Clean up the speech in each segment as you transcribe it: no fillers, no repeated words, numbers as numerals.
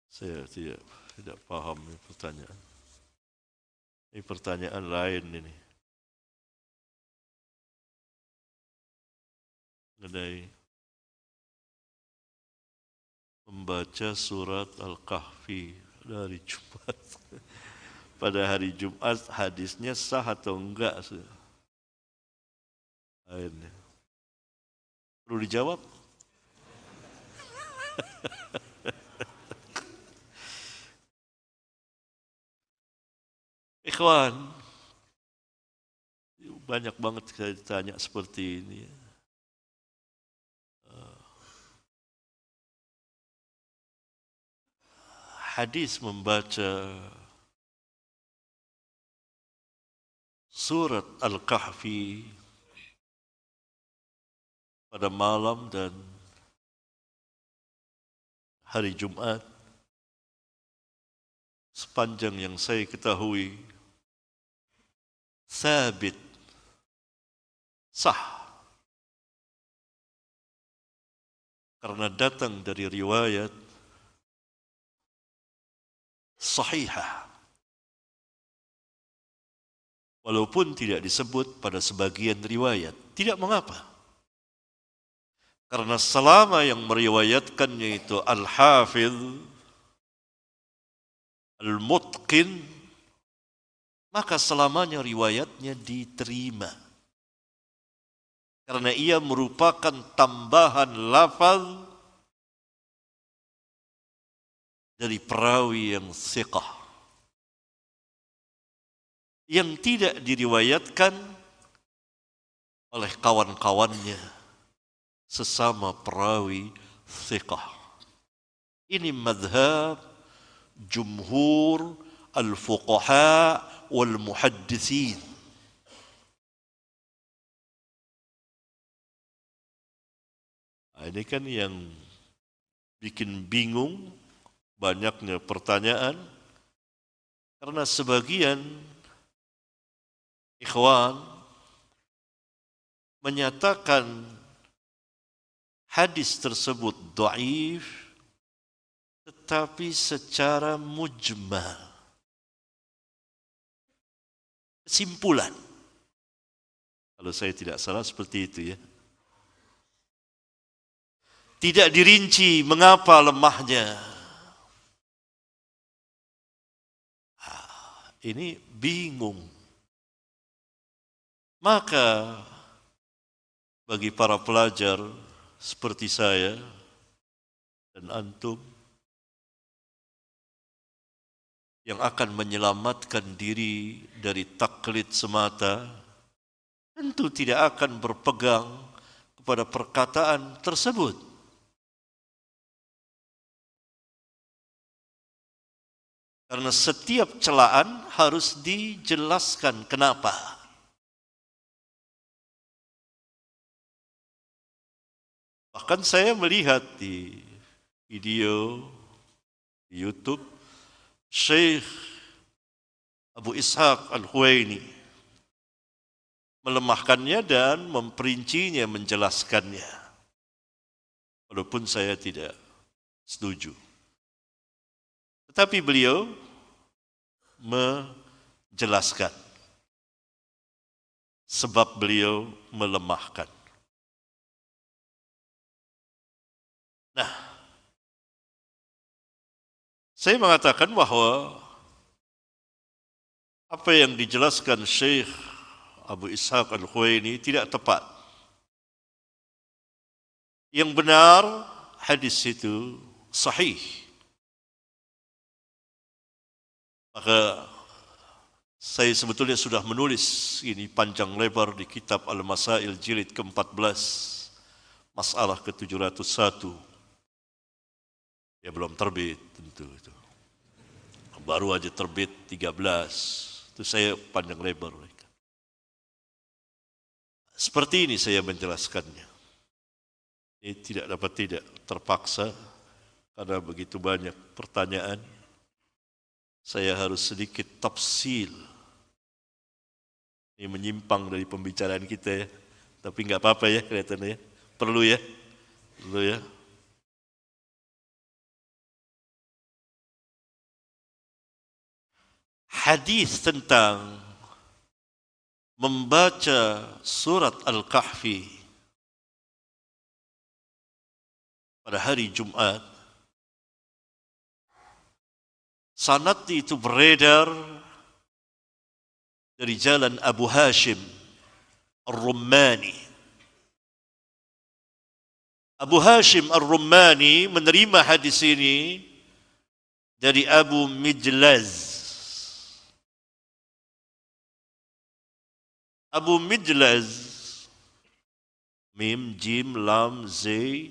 Saya tidak paham ini pertanyaan. Ini pertanyaan lain ini. Mengenai membaca surat Al-Kahfi dari Jumat. Pada hari Jumat hadisnya sah atau enggak? Akhirnya. Perlu dijawab? Ikhwan, banyak banget saya ditanya seperti ini. Hadis membaca surat Al-Kahfi pada malam dan hari Jumat sepanjang yang saya ketahui sabit, sah, karena datang dari riwayat sahihah, walaupun tidak disebut pada sebagian riwayat. Tidak mengapa, karena selama yang meriwayatkannya itu Al-Hafidh Al-Mutqin, maka selamanya riwayatnya diterima. Karena ia merupakan tambahan lafaz dari perawi yang thiqah, yang tidak diriwayatkan oleh kawan-kawannya sesama perawi thiqah. Ini madhab jumhur al-fuqaha wal-muhaddithin. Ini kan yang bikin bingung, banyaknya pertanyaan, karena sebagian ikhwan menyatakan hadis tersebut dhaif, tetapi secara mujmal, kesimpulan. Kalau saya tidak salah seperti itu ya. Tidak dirinci mengapa lemahnya. Ini bingung. Maka bagi para pelajar seperti saya dan antum yang akan menyelamatkan diri dari taklid semata, tentu tidak akan berpegang kepada perkataan tersebut. Karena setiap celaan harus dijelaskan kenapa. Bahkan saya melihat di video di YouTube Syekh Abu Ishaq Al-Huwaini melemahkannya dan memperincinya, menjelaskannya. Walaupun saya tidak setuju. Tetapi beliau menjelaskan sebab beliau melemahkan. Nah, saya mengatakan bahwa apa yang dijelaskan Syekh Abu Ishaq Al-Huwaini tidak tepat. Yang benar hadis itu sahih. Maka saya sebetulnya sudah menulis ini panjang lebar di kitab Al-Masail jilid ke-14, masalah ke-701. Ya belum terbit tentu itu. Baru aja terbit 13. Itu saya panjang lebar. Seperti ini saya menjelaskannya. Ini tidak terpaksa karena begitu banyak pertanyaan. Saya harus sedikit tafsil. Ini menyimpang dari pembicaraan kita ya. Tapi enggak apa-apa ya kelihatannya ya. Perlu ya. hadis tentang membaca surat Al-Kahfi pada hari Jumat, sanad itu beredar dari jalan Abu Hashim Ar-Rummani. Abu Hashim Ar-Rummani menerima hadis ini dari Abu Mijlaz. Abu Mijlaz, Mim, Jim, Lam, Zay,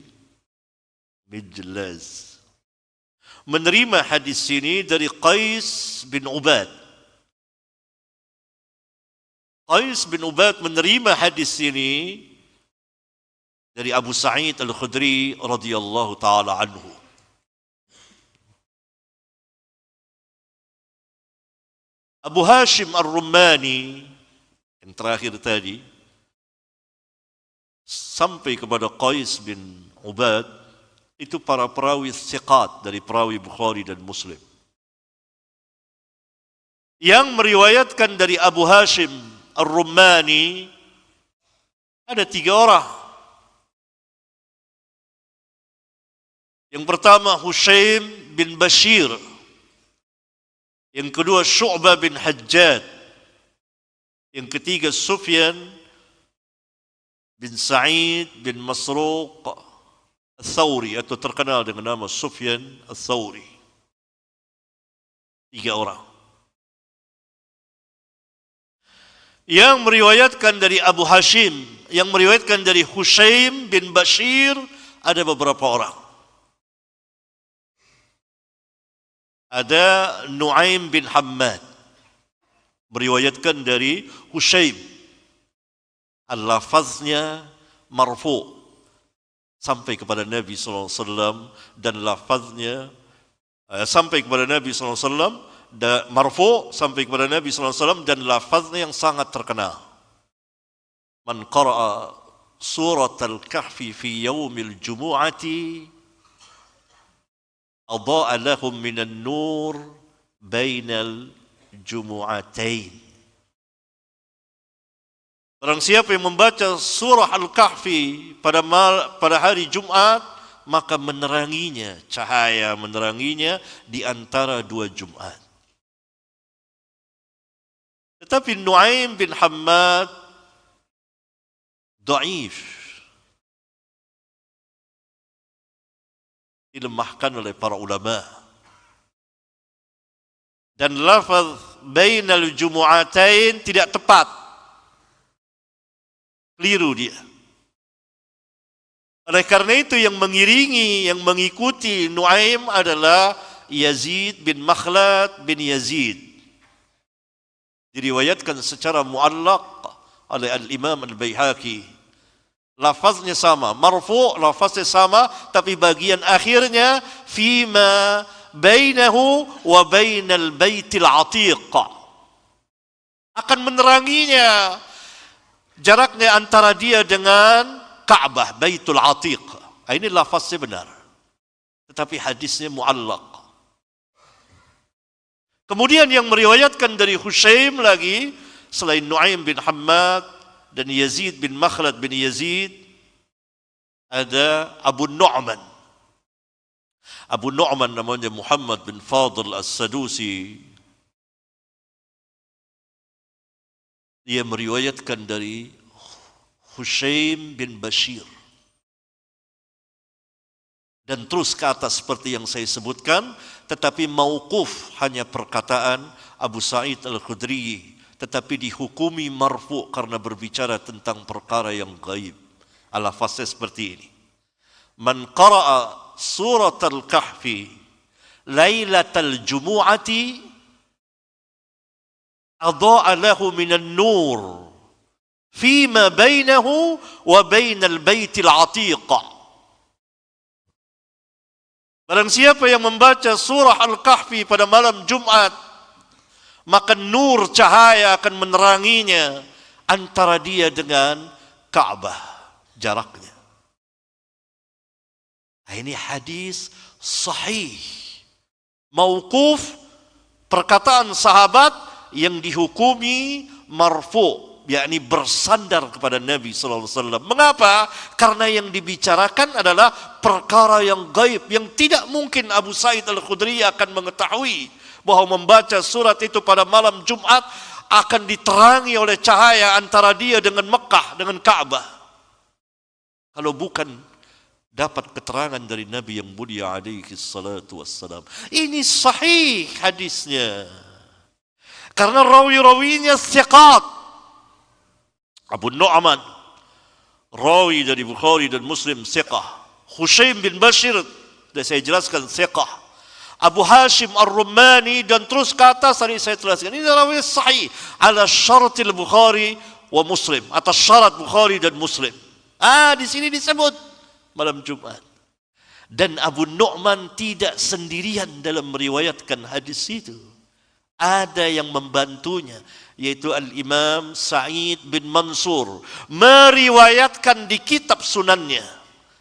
Mijlaz, menerima hadis ini dari Qais bin Ubad. Qais bin Ubad menerima hadis ini dari Abu Sa'id Al-Khudri radhiyallahu taala anhu. Abu Hashim Ar-Rummani yang terakhir tadi sampai kepada Qais bin Ubad, itu para perawi thiqat dari perawi Bukhari dan Muslim. Yang meriwayatkan dari Abu Hashim Ar-Rummani ada 3 orang. Yang pertama Hushaim bin Bashir, yang kedua Syu'bah bin Hajjaj, yang ketiga Sufyan bin Sa'id bin Masruq Al-Thawri, atau terkenal dengan nama Sufyan Al-Thawri. 3 orang. Yang meriwayatkan dari Abu Hashim, yang meriwayatkan dari Hushaim bin Bashir, ada beberapa orang. Ada Nu'aim bin Hammad, meriwayatkan dari Hushaim. Al-lafaznya marfu' sampai kepada Nabi SAW, dan lafaznya sampai kepada Nabi SAW, marfu' sampai kepada Nabi SAW, dan lafaznya yang sangat terkenal. Man qara'a surat al-kahfi fi yawmil jumu'ati adha'a lahum minan nur bainal jumu'atain. Barang siapa yang membaca surah Al-Kahfi pada hari Jumat, maka meneranginya, cahaya meneranginya di antara 2 Jumat. Tetapi Nu'aim bin Hammad dhaif, dilemahkan oleh para ulama. Dan lafaz bainal jumu'atain tidak tepat. Keliru dia. Oleh karena itu yang mengiringi, yang mengikuti Nu'aim adalah Yazid bin Makhlad bin Yazid. Diriwayatkan secara mu'allaq oleh Al-Imam Al-Baihaqi. Lafaznya sama, marfu' lafaznya sama, tapi bagian akhirnya fima bainahu wa bainal baitil atiq, akan meneranginya jaraknya antara dia dengan Ka'bah, Baitul Atiq. Ini lafaznya benar, tetapi hadisnya mu'allaq. Kemudian yang meriwayatkan dari Hushaim lagi, selain Nu'aim bin Hammad dan Yazid bin Makhlad bin Yazid, ada Abu Nu'man. Abu Nu'man namanya Muhammad bin Fadl As-Sadusi. Dia meriwayatkan dari Hushaim bin Bashir. Dan terus ke atas seperti yang saya sebutkan, tetapi mauquf hanya perkataan Abu Sa'id Al-Khudri, tetapi dihukumi marfu' karena berbicara tentang perkara yang gaib. Al-lafaznya seperti ini. Man qara'a surat al-kahfi lailatal jumu'ati adha'a lahu minan nur fima bainahu wa bainal baitil atiq. Barang siapa yang membaca surah Al-Kahfi pada malam Jumat, maka nur cahaya akan meneranginya antara dia dengan Ka'bah, jaraknya. Nah, ini hadis sahih, mauquf perkataan sahabat yang dihukumi marfu, yakni bersandar kepada Nabi sallallahu alaihi wasallam. Mengapa? Karena yang dibicarakan adalah perkara yang gaib, yang tidak mungkin Abu Sa'id Al-Khudri akan mengetahui bahwa membaca surat itu pada malam Jumat akan diterangi oleh cahaya antara dia dengan Mekah, dengan Ka'bah. Kalau bukan dapat keterangan dari Nabi yang mulia alaihi salatu wassalam. Ini sahih hadisnya. Karena rawi-rawinya thiqat. Abu Nu'man, rawi dari Bukhari dan Muslim, thiqah. Hushaim bin Bashir, sudah saya jelaskan, thiqah. Abu Hashim Ar-Rumani, dan terus ke atas tadi saya jelaskan. Ini rawi sahih ala syaratil Bukhari wa Muslim, atas syarat Bukhari dan Muslim. Di sini disebut malam Jumat. Dan Abu Nu'man tidak sendirian dalam meriwayatkan hadis itu. Ada yang membantunya, yaitu Al-Imam Sa'id bin Mansur, meriwayatkan di kitab sunannya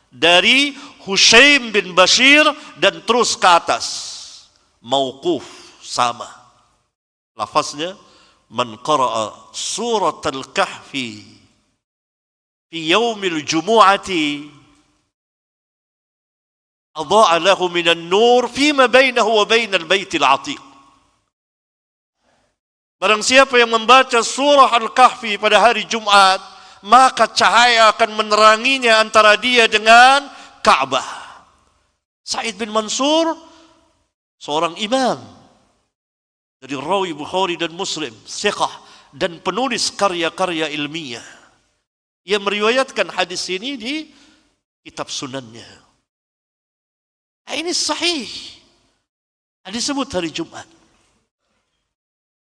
dari Hushaim bin Bashir dan terus ke atas. Mauquf sama. Lafaznya, man qara'a surat al-kahfi fi yaumil jumu'ati adha'a lahu minan nur fima bainahu wa bainal baitil atiq. Barang siapa yang membaca surah Al-Kahfi pada hari Jumat, maka cahaya akan meneranginya antara dia dengan Ka'bah. Sa'id bin Mansur, seorang imam dari rawi Bukhari dan Muslim, thiqah, dan penulis karya-karya ilmiah. Ia meriwayatkan hadis ini di kitab sunannya. Ini sahih. Disebut hari Jumat.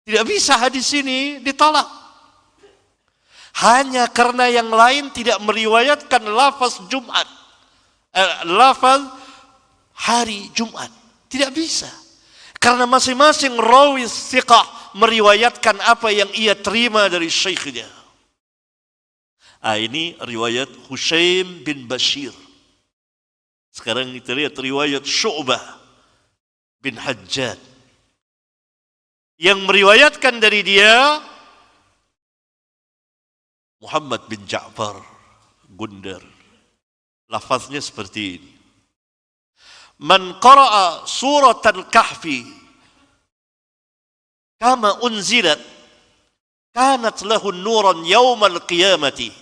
Tidak bisa hadis ini ditolak. Hanya karena yang lain tidak meriwayatkan lafaz Jumat. Lafaz hari Jumat. Tidak bisa. Karena masing-masing rawi thiqah meriwayatkan apa yang ia terima dari syekhnya. Ini riwayat Hushaim bin Bashir. Sekarang kita lihat riwayat Syu'bah bin Hajjaj. Yang meriwayatkan dari dia Muhammad bin Ja'far Gundar. Lafaznya seperti ini. Man qara'a surat al-kahfi kama unzilat kanat lahu nuran yawmal qiyamati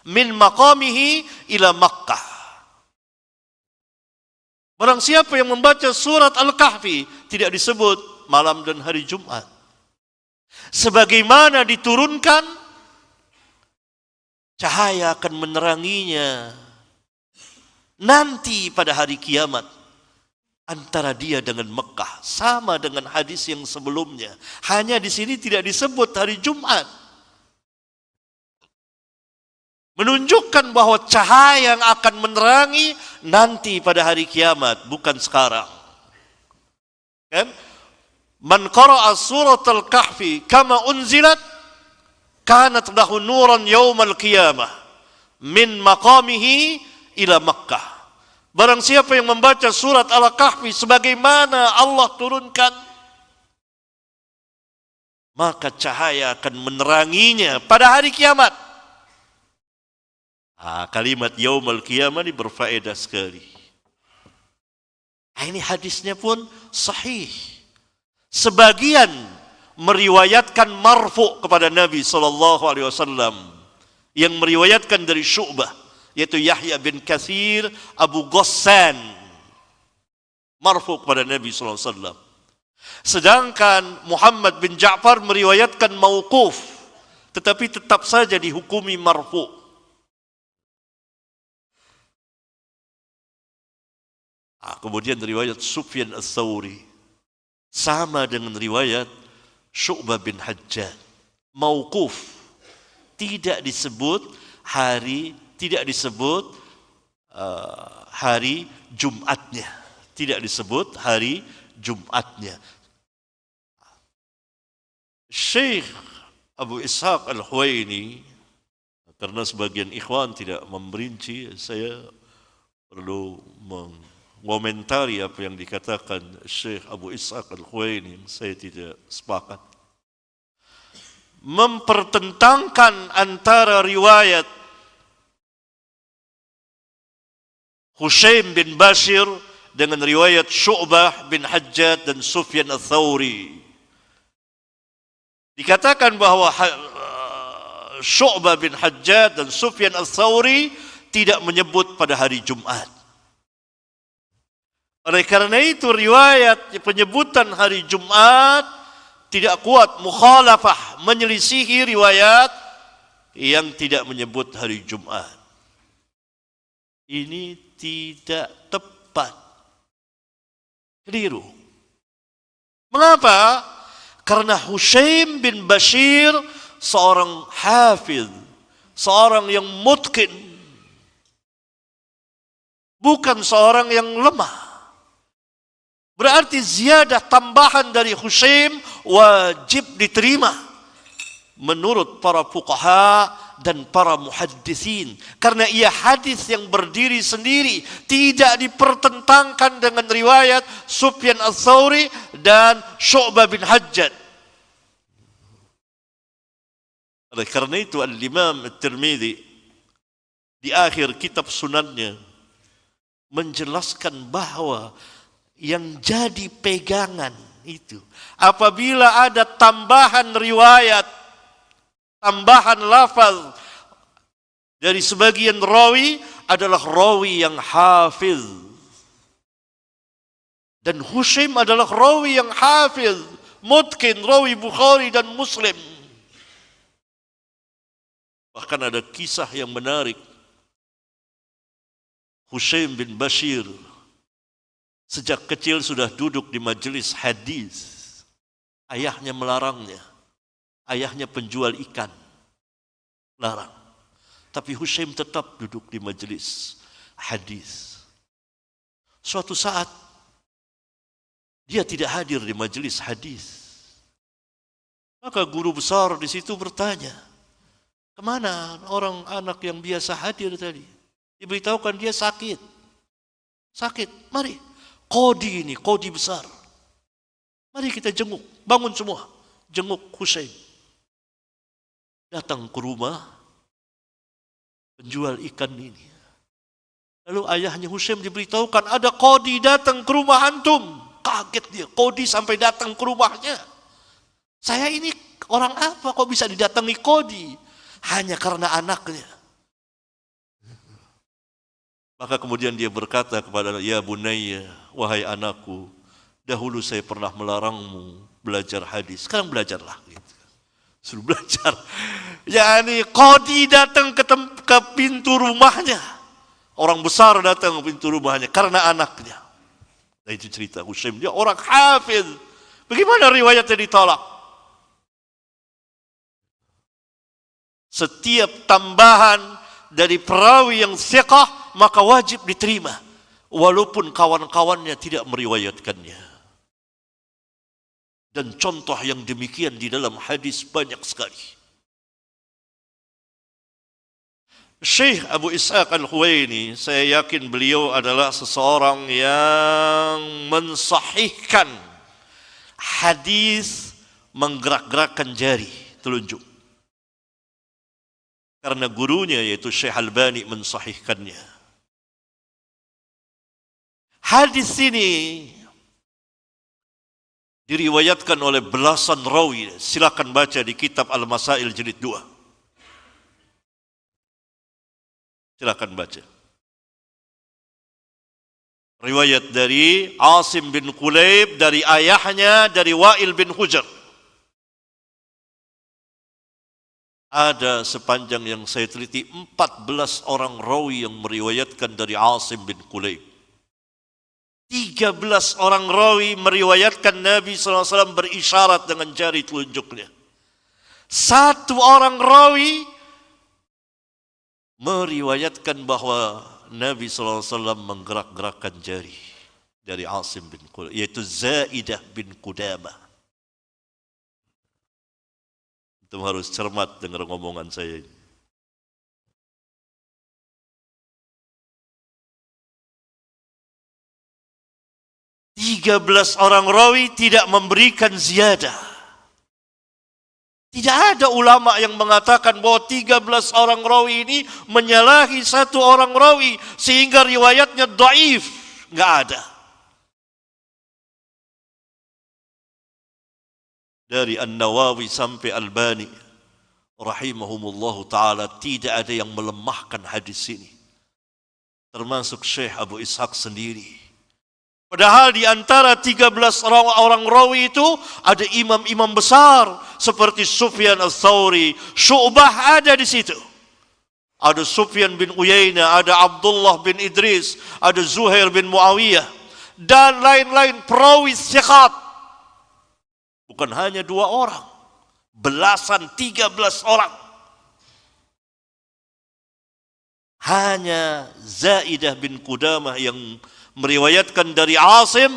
min maqamihi ila Makkah. Barang siapa yang membaca surat Al-Kahfi, tidak disebut malam dan hari Jumat, sebagaimana diturunkan, cahaya akan meneranginya nanti pada hari kiamat antara dia dengan Mekah. Sama dengan hadis yang sebelumnya, hanya di sini tidak disebut hari Jumat, menunjukkan bahwa cahaya yang akan menerangi nanti pada hari kiamat, bukan sekarang. Kan? Man qara'a surat al-kahfi kama unzilat kanat lahu nuran yawmal qiyamah min maqamihi ila Makkah. Barang siapa yang membaca surat al-kahfi sebagaimana Allah turunkan, maka cahaya akan meneranginya pada hari kiamat. Kalimat yaumul qiyamah ini berfaedah sekali. Ini hadisnya pun sahih. Sebagian meriwayatkan marfu kepada Nabi SAW, yang meriwayatkan dari Syu'bah, yaitu Yahya bin Katsir Abu Ghassan, marfu kepada Nabi SAW. Sedangkan Muhammad bin Ja'far meriwayatkan mauquf, tetapi tetap saja dihukumi marfu. Kemudian riwayat Sufyan Ats-Tsauri sama dengan riwayat Syu'bah bin Hajjaj, mauquf, tidak disebut hari, tidak disebut hari Jumatnya, tidak disebut hari Jumatnya. Syekh Abu Ishaq Al-Huwaini, karena sebagian ikhwan tidak memperinci, saya perlu mengomentari apa yang dikatakan Syekh Abu Ishaq Al-Khuwaini yang saya tidak sepakat. Mempertentangkan antara riwayat Hushaim bin Bashir dengan riwayat Syu'bah bin Hajjaj dan Sufyan Ats-Tsauri. Dikatakan bahwa Syu'bah bin Hajjaj dan Sufyan Ats-Tsauri tidak menyebut pada hari Jumat. Oleh karena itu riwayat penyebutan hari Jumat tidak kuat, mukhalafah, menyelisihi riwayat yang tidak menyebut hari Jumat. Ini tidak tepat. Keliru. Mengapa? Karena Hushaim bin Bashir seorang hafiz, seorang yang mutqin, bukan seorang yang lemah. Berarti ziyadah tambahan dari Hushaim wajib diterima menurut para fuqaha dan para muhadditsin, karena ia hadis yang berdiri sendiri, tidak dipertentangkan dengan riwayat Sufyan Ats-Tsauri dan Syu'bah bin Hajjaj. Oleh karena itu Al-Imam At-Tirmidzi di akhir kitab sunannya menjelaskan bahwa yang jadi pegangan itu apabila ada tambahan riwayat, tambahan lafaz dari sebagian rawi adalah rawi yang hafiz. Dan Hushaim adalah rawi yang hafiz, mutqin, rawi Bukhari dan Muslim. Bahkan ada kisah yang menarik. Hushaim bin Bashir sejak kecil sudah duduk di majelis hadis. Ayahnya melarangnya. Ayahnya penjual ikan. Larang. Tapi Hushaim tetap duduk di majelis hadis. Suatu saat dia tidak hadir di majelis hadis. Maka guru besar di situ bertanya, kemana orang anak yang biasa hadir tadi? Diberitahukan dia sakit. Sakit, mari. Qadi ini, qadi besar. Mari kita jenguk, bangun semua. Jenguk Hushaim. Datang ke rumah penjual ikan ini. Lalu ayahnya Hushaim diberitahukan ada qadi datang ke rumah antum. Kaget dia, qadi sampai datang ke rumahnya. Saya ini orang apa kok bisa didatangi qadi? Hanya karena anaknya. Maka kemudian dia berkata kepada, ya bunayya, wahai anakku, dahulu saya pernah melarangmu belajar hadis, sekarang belajarlah. Gitu. Suruh belajar. Yani qadi datang ke pintu rumahnya. Orang besar datang ke pintu rumahnya karena anaknya. Nah itu cerita Hushaim, dia orang hafiz. Bagaimana riwayatnya ditolak? Setiap tambahan dari perawi yang thiqah maka wajib diterima walaupun kawan-kawannya tidak meriwayatkannya. Dan contoh yang demikian di dalam hadis banyak sekali. Syekh Abu Ishaq Al-Khuwaini, saya yakin beliau adalah seseorang yang mensahihkan hadis menggerak-gerakkan jari telunjuk. Karena gurunya yaitu Syekh Albani mensahihkannya. Hadis ini diriwayatkan oleh belasan rawi. Silakan baca di kitab Al-Masail jilid 2. Silakan baca. Riwayat dari Asim bin Kulayb, dari ayahnya, dari Wa'il bin Hujr. Ada sepanjang yang saya teliti 14 orang rawi yang meriwayatkan dari Asim bin Kulayb. 13 orang rawi meriwayatkan Nabi SAW berisyarat dengan jari telunjuknya. 1 orang rawi meriwayatkan bahwa Nabi SAW menggerak-gerakkan jari dari Asim bin Kulayb, yaitu Zaidah bin Qudamah. Itu harus cermat dengar ngomongan saya ini. 13 orang rawi tidak memberikan ziyadah. Tidak ada ulama yang mengatakan bahwa 13 orang rawi ini menyalahi satu orang rawi sehingga riwayatnya dhaif. Enggak ada. Dari An-Nawawi sampai Albani rahimahumullahu ta'ala tidak ada yang melemahkan hadis ini. Termasuk Syekh Abu Ishaq sendiri. Padahal di antara 13 orang rawi itu ada imam-imam besar seperti Sufyan Ats-Tsauri, Syu'bah ada di situ. Ada Sufyan bin Uyainah, ada Abdullah bin Idris, ada Zuhair bin Muawiyah dan lain-lain perawi thiqat. Bukan hanya 2 orang, belasan 13 orang. Hanya Zaidah bin Qudamah yang meriwayatkan dari Asim,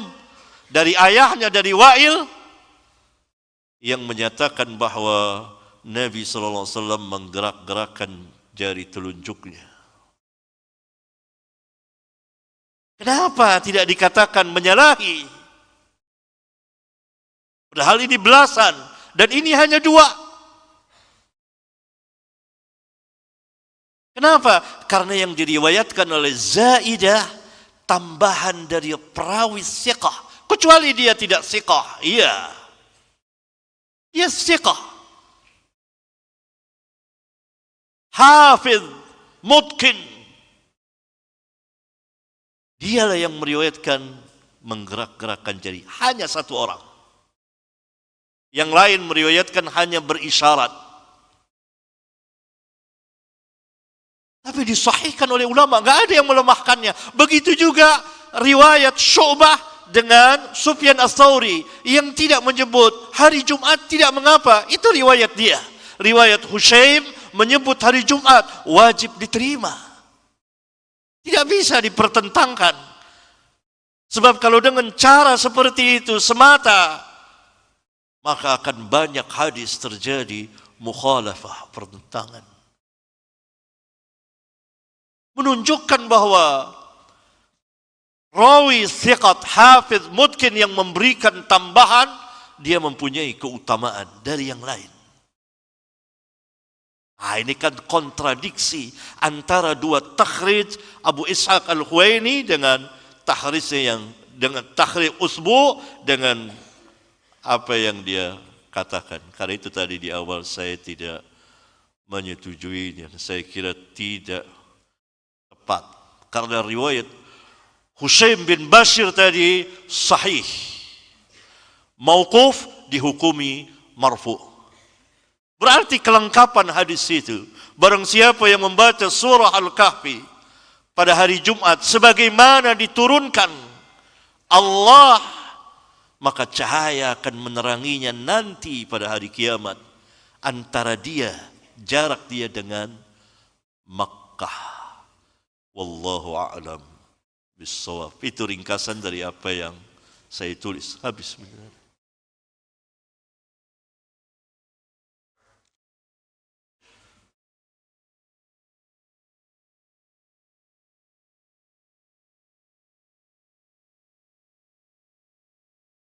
dari ayahnya dari Wa'il, yang menyatakan bahwa Nabi SAW menggerak-gerakkan jari telunjuknya. Kenapa tidak dikatakan menyalahi? Padahal ini belasan, dan ini hanya 2. Kenapa? Karena yang diriwayatkan oleh Zaidah tambahan dari perawi thiqah. Kecuali dia tidak thiqah. Iya. Dia thiqah. Hafiz, mutqin. Dialah yang meriwayatkan menggerak-gerakkan jari. Hanya 1 orang. Yang lain meriwayatkan hanya berisyarat. Tapi disahihkan oleh ulama, enggak ada yang melemahkannya. Begitu juga riwayat Syu'bah dengan Sufyan Ats-Tsauri yang tidak menyebut hari Jumat tidak mengapa. Itu riwayat dia. Riwayat Hushaim menyebut hari Jumat wajib diterima. Tidak bisa dipertentangkan. Sebab kalau dengan cara seperti itu semata, maka akan banyak hadis terjadi mukhalafah, pertentangan. Menunjukkan bahwa rawi thiqat hafiz mutqin yang memberikan tambahan, dia mempunyai keutamaan dari yang lain. Nah, ini kan kontradiksi antara 2 takhrij Abu Ishaq Al-Huwaini dengan tahrijnya yang dengan takhrij Usbu dengan apa yang dia katakan. Karena itu tadi di awal saya tidak menyetujuinya. Saya kira tidak tepat. Karena riwayat Hushaim bin Bashir tadi sahih. Mauquf dihukumi marfu'. Berarti kelengkapan hadis itu. Barang siapa yang membaca surah Al-Kahfi pada hari Jumat sebagaimana diturunkan Allah, maka cahaya akan meneranginya nanti pada hari kiamat. Antara dia, jarak dia dengan Makkah. Wallahu a'lam bissawab. Itu ringkasan dari apa yang saya tulis. Habis.